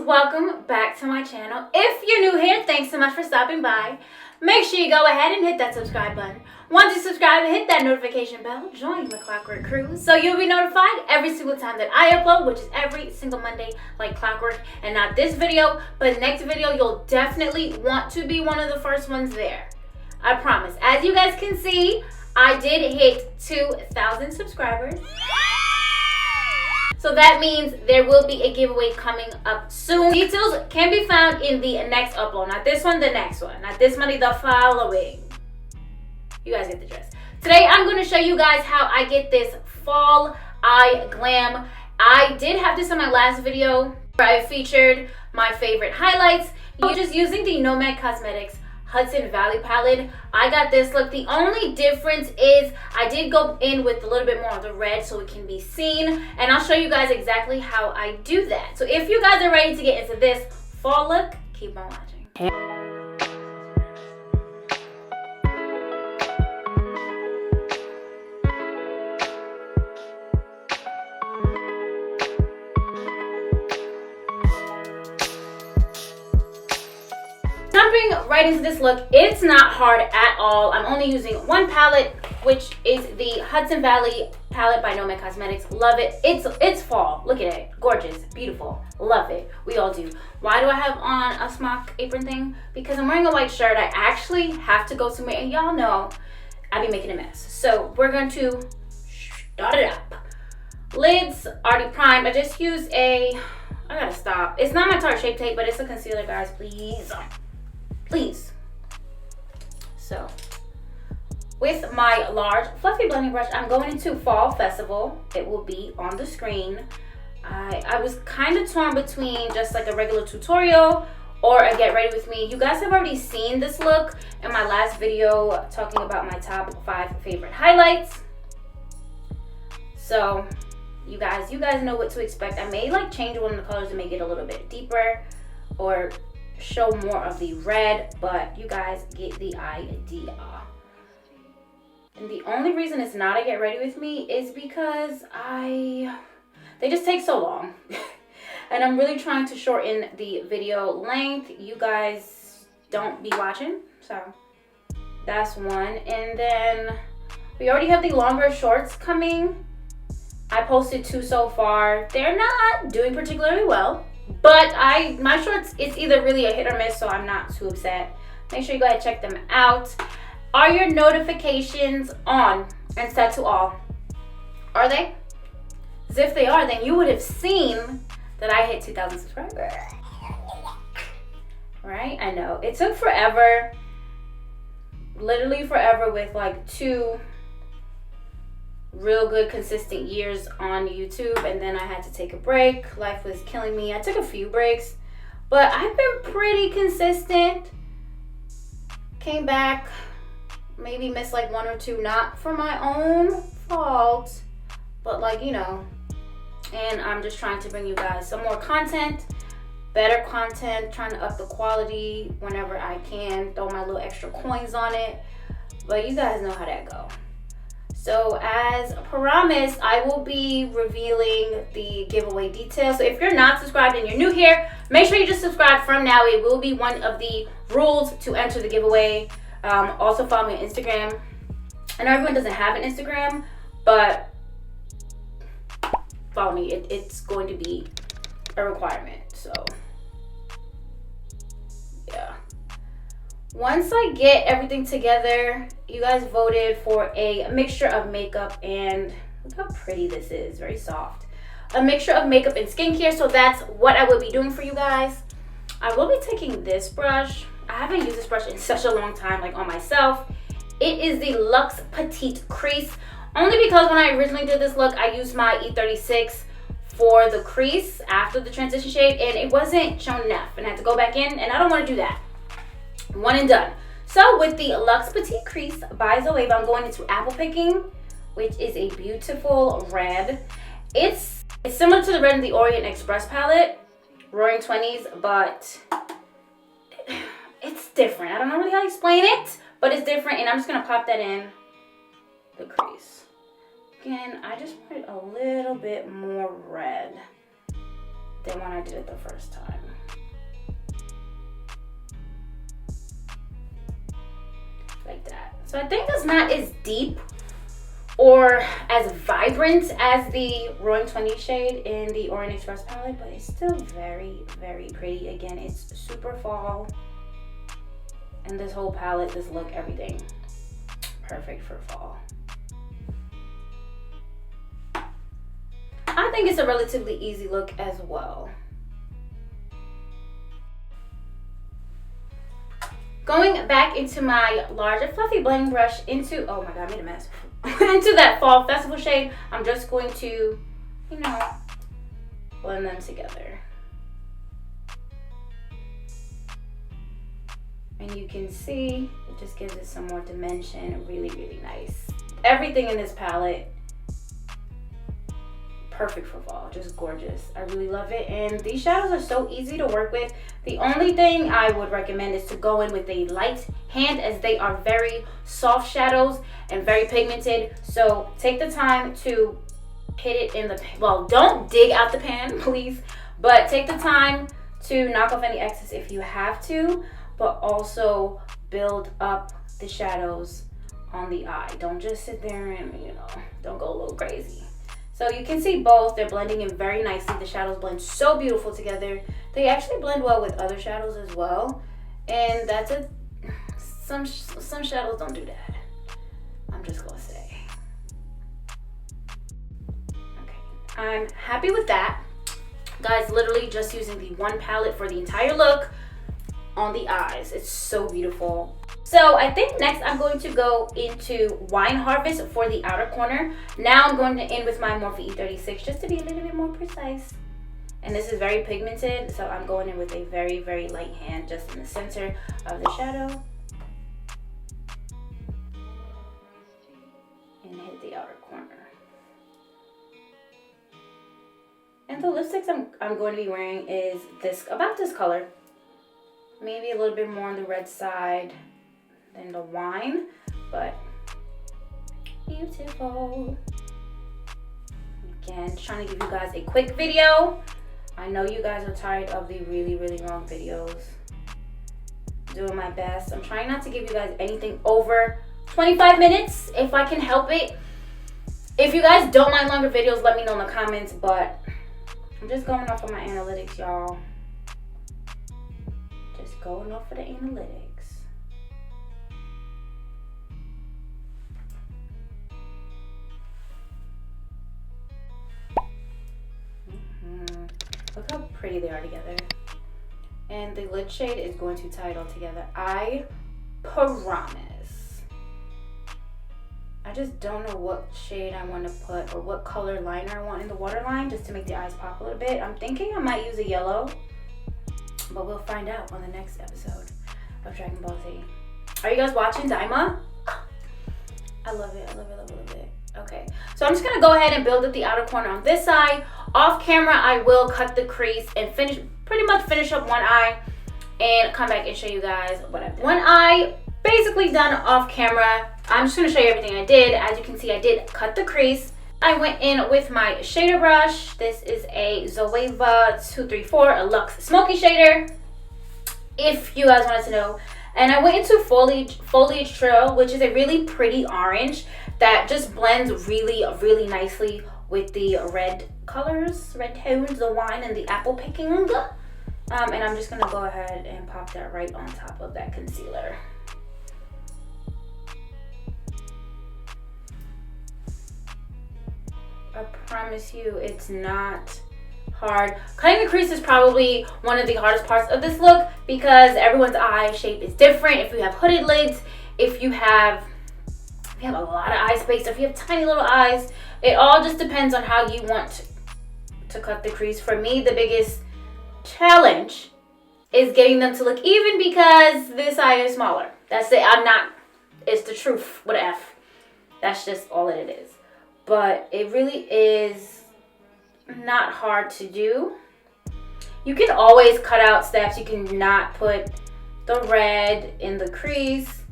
welcome back to my channel. If you're new here, thanks so much for stopping by. Make sure you go ahead and hit that subscribe button. Once you subscribe and hit that notification bell, join the Clockwork crew so you'll be notified every single time that I upload, which is every single Monday like clockwork. And not this video, but next video, you'll definitely want to be one of the first ones there. I promise. As you guys can see, I did hit 2,000 subscribers. So that means there will be a giveaway coming up soon. Details can be found in the next upload. Not this one, the next one. Not this Monday, the following. You guys get the gist. Today, I'm going to show you guys how I get this fall eye glam. I did have this in my last video where I featured my favorite highlights. You're just using the Nomad Cosmetics Hudson Valley palette. I got this look. The only difference is I did go in with a little bit more of the red so it can be seen, and I'll show you guys exactly how I do that. So if you guys are ready to get into this fall look, keep on watching. Jumping right into this look, it's not hard at all. I'm only using one palette, which is the Hudson Valley palette by Nomad Cosmetics. Love it. It's fall. Look at it. Gorgeous. Beautiful. Love it. We all do. Why do I have on a smock apron thing? Because I'm wearing a white shirt. I actually have to go somewhere, and y'all know I be making a mess. So we're going to start it up. Lids already primed. I just used I gotta stop. It's not my Tarte Shape Tape, but it's a concealer, guys. Please. So, with my large fluffy blending brush, I'm going into Fall Festival. It will be on the screen. I was kind of torn between just like a regular tutorial or a get ready with me. You guys have already seen this look in my last video talking about my top 5 favorite highlights. So, you guys know what to expect. I may like change one of the colors to make it a little bit deeper or show more of the red, but you guys get the idea. And the only reason it's not a get ready with me is because they just take so long. And I'm really trying to shorten the video length. You guys don't be watching, so that's one. And then we already have the longer shorts coming. I posted 2 so far. They're not doing particularly well, but my shorts, it's either really a hit or miss, so I'm not too upset. Make sure you go ahead and check them out. Are your notifications on and set to all? Are they? Because if they are, then you would have seen that I hit 2,000 subscribers. Right? I know. It took forever. Literally forever with like 2 real good consistent years on YouTube, and then I had to take a break. Life was killing me. I took a few breaks, but I've been pretty consistent. Came back, maybe missed like 1 or 2, not for my own fault, but like, you know, and I'm just trying to bring you guys some more content, better content, trying to up the quality whenever I can, throw my little extra coins on it, but you guys know how that go. So as promised, I will be revealing the giveaway details. So if you're not subscribed and you're new here, make sure you just subscribe from now. It will be one of the rules to enter the giveaway. Also follow me on Instagram. I know everyone doesn't have an Instagram, but follow me. It's going to be a requirement. So yeah. Once I get everything together, you guys voted for a mixture of makeup and, look how pretty this is, very soft. A mixture of makeup and skincare, so that's what I will be doing for you guys. I will be taking this brush. I haven't used this brush in such a long time, like on myself. It is the Luxe Petite Crease, only because when I originally did this look, I used my E36 for the crease after the transition shade, and it wasn't shown enough, and I had to go back in, and I don't want to do that. One and done. So with the Luxe Petite Crease by Zoeva, I'm going into Apple Picking, which is a beautiful red. It's similar to the red in the Orient Express palette, Roaring 20s, but it's different. I don't know really how to explain it, but it's different, and I'm just going to pop that in the crease. Again, I just wanted a little bit more red than when I did it the first time. So I think it's not as deep or as vibrant as the Roaring 20 shade in the Orient Express palette, but it's still very, very pretty. Again, it's super fall. And this whole palette, this look, everything, perfect for fall. I think it's a relatively easy look as well. Going back into my larger fluffy blending brush into, oh my god, I made a mess. Into that fall festival shade, I'm just going to, you know, blend them together. And you can see, it just gives it some more dimension, really, really nice. Everything in this palette, perfect for fall, just gorgeous. I really love it, and these shadows are so easy to work with. The only thing I would recommend is to go in with a light hand, as they are very soft shadows and very pigmented. So take the time to hit it in the, well, don't dig out the pan, please, but take the time to knock off any excess if you have to, but also build up the shadows on the eye. Don't just sit there and, you know, don't go a little crazy. So you can see both, they're blending in very nicely. The shadows blend so beautiful together. They actually blend well with other shadows as well. And that's it. Some shadows don't do that. I'm just gonna say. Okay, I'm happy with that. Guys, literally just using the one palette for the entire look on the eyes. It's so beautiful. So I think next I'm going to go into Wine Harvest for the outer corner. Now I'm going to end with my Morphe E36 just to be a little bit more precise. And this is very pigmented, so I'm going in with a very, very light hand just in the center of the shadow. And hit the outer corner. And the lipsticks I'm going to be wearing is this, about this color. Maybe a little bit more on the red side than the wine, but beautiful. Again, trying to give you guys a quick video. I know you guys are tired of the really, really long videos. Doing my best. I'm trying not to give you guys anything over 25 minutes if I can help it. If you guys don't mind longer videos, let me know in the comments, but I'm just going off of my analytics, y'all. Just going off of the analytics. Look how pretty they are together. And the lid shade is going to tie it all together. I promise. I just don't know what shade I want to put or what color liner I want in the waterline just to make the eyes pop a little bit. I'm thinking I might use a yellow, but we'll find out on the next episode of Dragon Ball Z. Are you guys watching Daima? I love it, I love it, I love it, I love it. Okay, so I'm just gonna go ahead and build up the outer corner on this side. Off camera, I will cut the crease and pretty much finish up one eye and come back and show you guys what I've done. One eye basically done off camera. I'm just gonna show you everything I did. As you can see, I did cut the crease. I went in with my shader brush. This is a Zoeva 234, a Luxe Smoky Shader, if you guys wanted to know. And I went into Foliage Trail, which is a really pretty orange that just blends really, really nicely with the red colors, red tones, the wine and the apple picking. And I'm just gonna go ahead and pop that right on top of that concealer. I promise you, it's not hard. Cutting the crease is probably one of the hardest parts of this look because everyone's eye shape is different. If you have hooded lids, if you have a lot of eye space, if you have tiny little eyes, it all just depends on how you want to cut the crease. For me, the biggest challenge is getting them to look even because this eye is smaller. That's it. It's the truth with an F. That's just all that it is. But it really is not hard to do. You can always cut out steps. You can not put the red in the crease,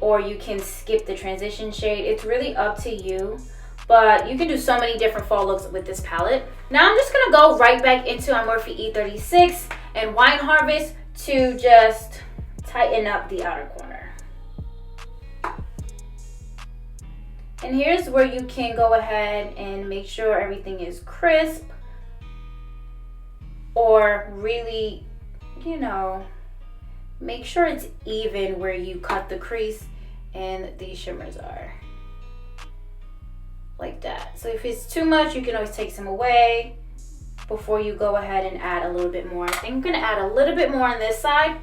or you can skip the transition shade. It's really up to you, but you can do so many different fall looks with this palette. Now I'm just gonna go right back into my Morphe E36 and Wine Harvest to just tighten up the outer corner. And here's where you can go ahead and make sure everything is crisp, or really, you know, make sure it's even where you cut the crease and these shimmers are. Like that. So if it's too much, you can always take some away before you go ahead and add a little bit more. I think I'm gonna add a little bit more on this side.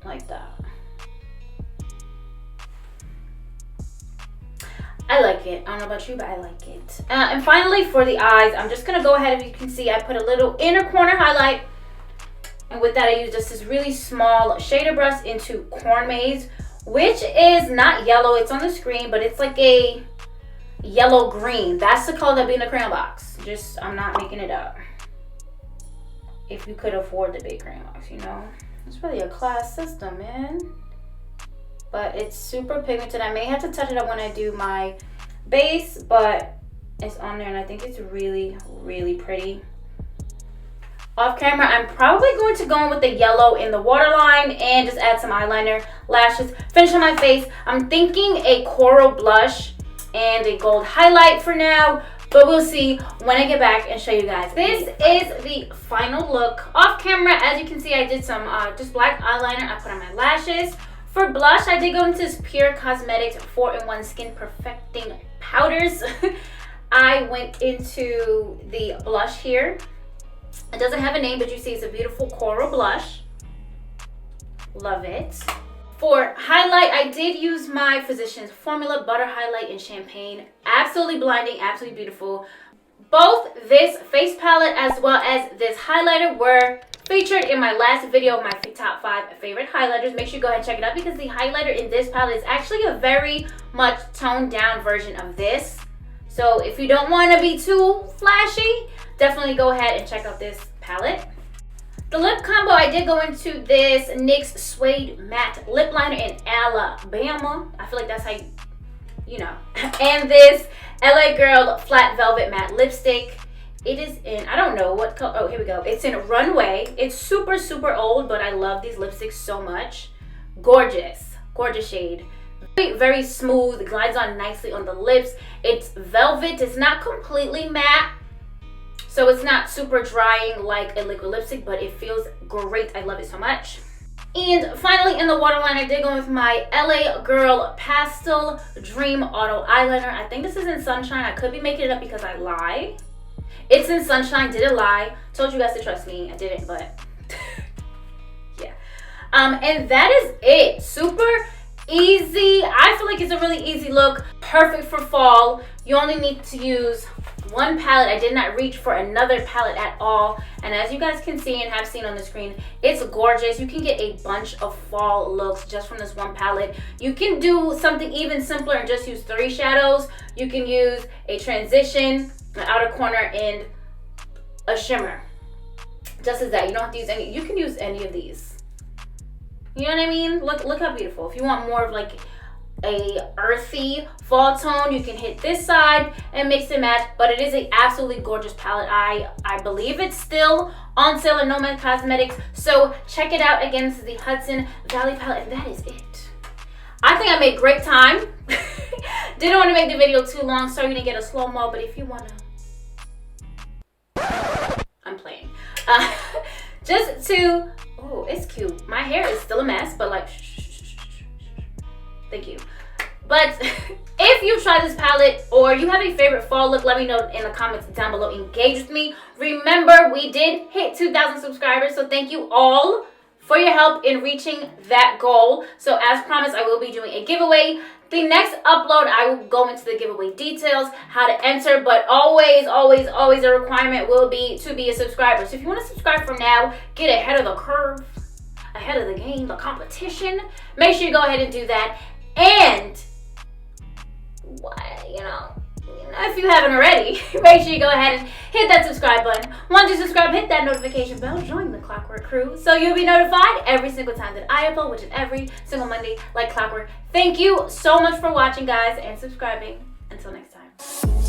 Like that. I like it. I don't know about you, but I like it. And finally, for the eyes, I'm just gonna go ahead. If you can see, I put a little inner corner highlight, and with that I use just this really small shader brush into Corn Maze, which is not yellow. It's on the screen, but it's like a yellow green. That's the color that be in the crayon box. Just, I'm not making it up. If you could afford the big crayon box, you know. It's really a class system, man. But it's super pigmented. I may have to touch it up when I do my base, but it's on there and I think it's really, really pretty. Off camera, I'm probably going to go in with the yellow in the waterline and just add some eyeliner, lashes, finish on my face. I'm thinking a coral blush and a gold highlight for now, but we'll see when I get back and show you guys. This is the final look. Off camera, as you can see, I did some just black eyeliner. I put on my lashes. For blush, I did go into this Pure Cosmetics 4-in-1 Skin Perfecting Powders. I went into the blush here. It doesn't have a name, but you see it's a beautiful coral blush. Love it. For highlight, I did use my Physicians Formula Butter Highlight in Champagne. Absolutely blinding, absolutely beautiful. Both this face palette as well as this highlighter were featured in my last video of my top 5 favorite highlighters. Make sure you go ahead and check it out because the highlighter in this palette is actually a very much toned down version of this. So if you don't want to be too flashy, definitely go ahead and check out this palette. The lip combo, I did go into this NYX Suede Matte Lip Liner in Alabama. I feel like that's how you know. And this LA Girl Flat Velvet Matte Lipstick. It is in, I don't know what color, oh, here we go. It's in Runway. It's super, super old, but I love these lipsticks so much. Gorgeous, gorgeous shade. Very, very smooth, it glides on nicely on the lips. It's velvet, it's not completely matte, so it's not super drying like a liquid lipstick, but it feels great. I love it so much. And finally, in the waterline, I did go with my LA Girl Pastel Dream Auto Eyeliner. I think this is in Sunshine. I could be making it up because I lie. It's in Sunshine, didn't lie. Told you guys to trust me. I didn't, but yeah. And that is it. Super easy. I feel like it's a really easy look. Perfect for fall. You only need to use one palette. I did not reach for another palette at all. And as you guys can see and have seen on the screen, it's gorgeous. You can get a bunch of fall looks just from this one palette. You can do something even simpler and just use 3 shadows. You can use a transition, an outer corner, and a shimmer. Just as that. You don't have to use any. You can use any of these. You know what I mean? Look how beautiful. If you want more of like a earthy fall tone, you can hit this side and mix and match. But it is an absolutely gorgeous palette. I believe it's still on sale at Nomad Cosmetics. So check it out. Again, this is the Hudson Valley palette, and that is it. I think I made great time. Didn't want to make the video too long, so you're gonna get a slow-mo, but if you wanna, I'm playing. Just to, oh, it's cute. My hair is still a mess, but like, thank you. But if you try this palette or you have a favorite fall look, let me know in the comments down below. Engage with me. Remember, we did hit 2,000 subscribers, so thank you all for your help in reaching that goal. So as promised, I will be doing a giveaway. The next upload, I will go into the giveaway details, how to enter, but always, always, always a requirement will be to be a subscriber. So if you want to subscribe from now, get ahead of the curve, ahead of the game, the competition, make sure you go ahead and do that. And you know, if you haven't already, make sure you go ahead and hit that subscribe button. Once you subscribe, hit that notification bell, join the Clockwork crew, so you'll be notified every single time that I upload, which is every single Monday, like clockwork. Thank you so much for watching, guys, and subscribing. Until next time.